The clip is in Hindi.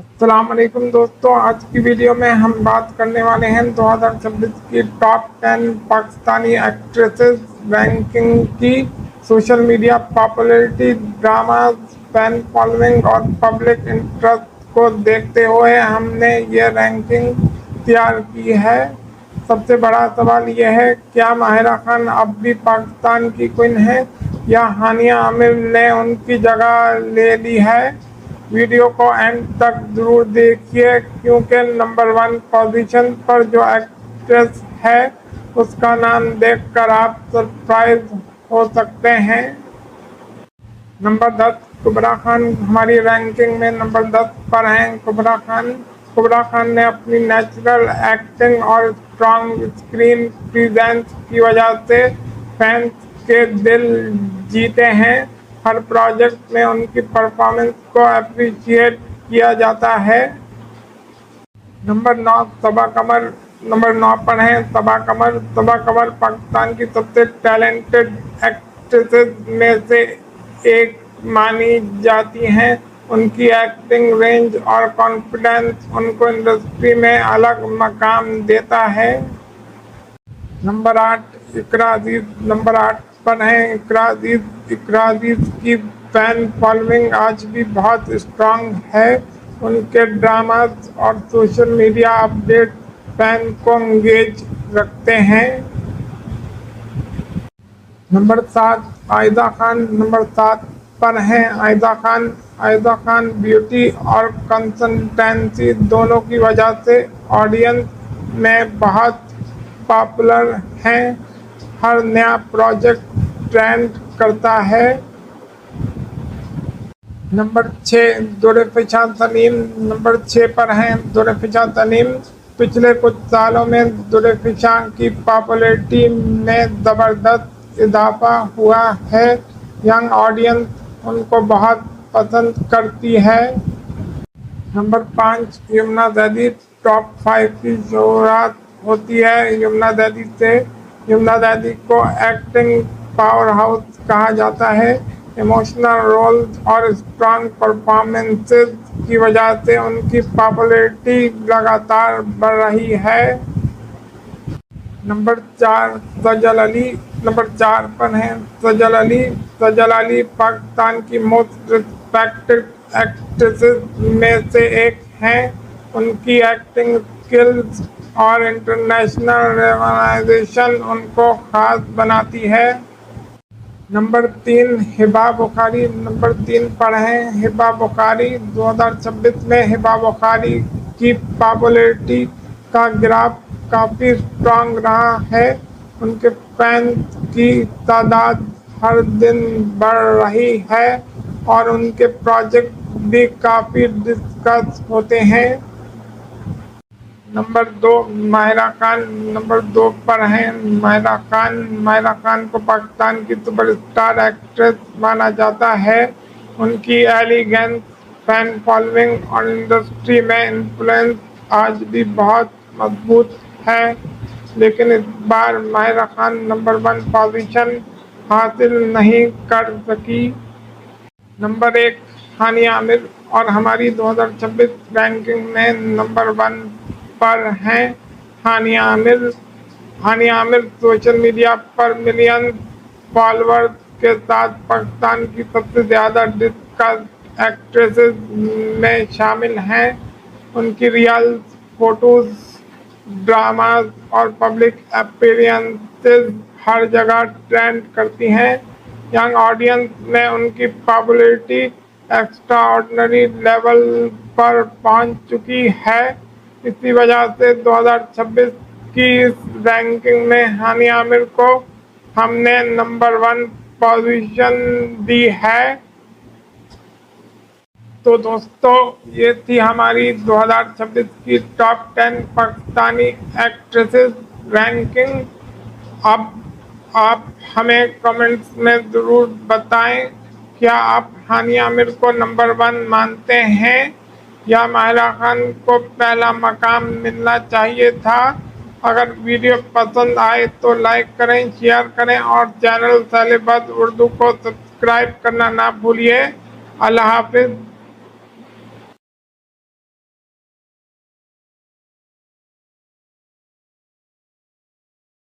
अस्सलाम वालेकुम दोस्तों, आज की वीडियो में हम बात करने वाले हैं 2026 की टॉप 10 पाकिस्तानी एक्ट्रेसेस रैंकिंग की। Social media popularity, drama, fan following और पब्लिक इंटरेस्ट को देखते हुए हमने ये रैंकिंग तैयार की है। सबसे बड़ा सवाल यह है, क्या माहिरा खान अब भी पाकिस्तान की क्वीन है या हानिया आमिर ने उनकी जगह ले ली है? वीडियो को एंड तक जरूर देखिए, क्योंकि नंबर 1 पोजीशन पर जो एक्ट्रेस है उसका नाम देखकर आप सरप्राइज हो सकते हैं। नंबर 10 कुबरा खान हमारी रैंकिंग में नंबर 10 पर हैं। कुबरा खान ने अपनी नेचुरल एक्टिंग और स्ट्रॉन्ग स्क्रीन प्रेजेंस की वजह से फैंस के दिल जीते हैं। हर प्रोजेक्ट में उनकी परफॉर्मेंस को अप्रिशिएट किया जाता है। नंबर 9 सबा कमर नंबर 9 पर हैं सबा कमर पाकिस्तान की सबसे टैलेंटेड एक्ट्रेसेस में से एक मानी जाती हैं। उनकी एक्टिंग रेंज और कॉन्फिडेंस उनको इंडस्ट्री में अलग मकाम देता है। नंबर 8 इकरा अजीज नंबर 8 पर हैं इकरा अजीज की फैन फॉलोइंग आज भी बहुत स्ट्रांग है। उनके ड्रामास और सोशल मीडिया अपडेट फैन को एंगेज रखते हैं। नंबर 7 आयदा खान नंबर 7 पर हैं आयदा खान ब्यूटी और कंसिस्टेंसी दोनों की वजह से ऑडियंस में बहुत पॉपुलर हैं। हर नया प्रोजेक्ट ट्रेंड करता है। नंबर 6 दुरेफिशा तनीम नंबर 6 पर हैं दुरेफिशा तनीम। पिछले कुछ सालों में दुरेफिशा की पॉपुलैरिटी में ज़बरदस्त इजाफा हुआ है। यंग ऑडियंस उनको बहुत पसंद करती है। नंबर 5 यमुना जैदी टॉप 5 की शुरुआत होती है। यमुना जैदी को एक्टिंग पावर हाउस कहा जाता है। इमोशनल रोल्स और स्ट्रॉन्ग परफॉर्मेंसेस की वजह से उनकी पॉपुलैरिटी लगातार बढ़ रही है। नंबर 4 नंबर 4 पर हैं सजल अली पाकिस्तान की मोस्ट रिस्पेक्टेड एक्ट्रेसेस में से एक हैं। उनकी एक्टिंग स्किल्स और इंटरनेशनल रिकॉग्निशन उनको खास बनाती है। नंबर 3 हिबा बुखारी नंबर 3 पर हैं हिबा बुखारी। 2026 में हिबा बुखारी की पॉपुलैरिटी का ग्राफ काफ़ी स्ट्रांग रहा है। उनके फैंस की तादाद हर दिन बढ़ रही है और उनके प्रोजेक्ट भी काफ़ी डिस्कस होते हैं। नंबर 2 माहिरा खान नंबर 2 पर हैं माहिरा खान को पाकिस्तान की सुपरस्टार एक्ट्रेस माना जाता है। उनकी एलिगेंस, फैन फॉलोइंग और इंडस्ट्री में इन्फ्लुएंस आज भी बहुत मजबूत है। लेकिन इस बार माहिरा खान नंबर 1 पोजीशन हासिल नहीं कर सकी। नंबर 1 हानिया आमिर और हमारी 2026 रैंकिंग में नंबर 1 पर हैं हानिया आमिर सोशल मीडिया पर मिलियन फॉलोअर्स के साथ पाकिस्तान की सबसे ज़्यादा डिस्कस एक्ट्रेसेस में शामिल हैं। उनकी रियल फोटोज, ड्रामाज और पब्लिक अपीयरेंसेस हर जगह ट्रेंड करती हैं। यंग ऑडियंस में उनकी पॉपुलैरिटी एक्स्ट्रा ऑर्डिनरी लेवल पर पहुंच चुकी है। इसी वजह से 2026 की इस रैंकिंग में हानिया आमिर को हमने नंबर 1 पोजीशन दी है। तो दोस्तों, ये थी हमारी 2026 की टॉप 10 पाकिस्तानी एक्ट्रेसेस रैंकिंग। अब आप हमें कमेंट्स में ज़रूर बताएं, क्या आप हानिया आमिर को नंबर 1 मानते हैं या माहिरा खान को पहला मकाम मिलना चाहिए था? अगर वीडियो पसंद आए तो लाइक करें, शेयर करें और चैनल सैलेबस उर्दू को सब्सक्राइब करना ना भूलिए। अल्लाह हाफिज़।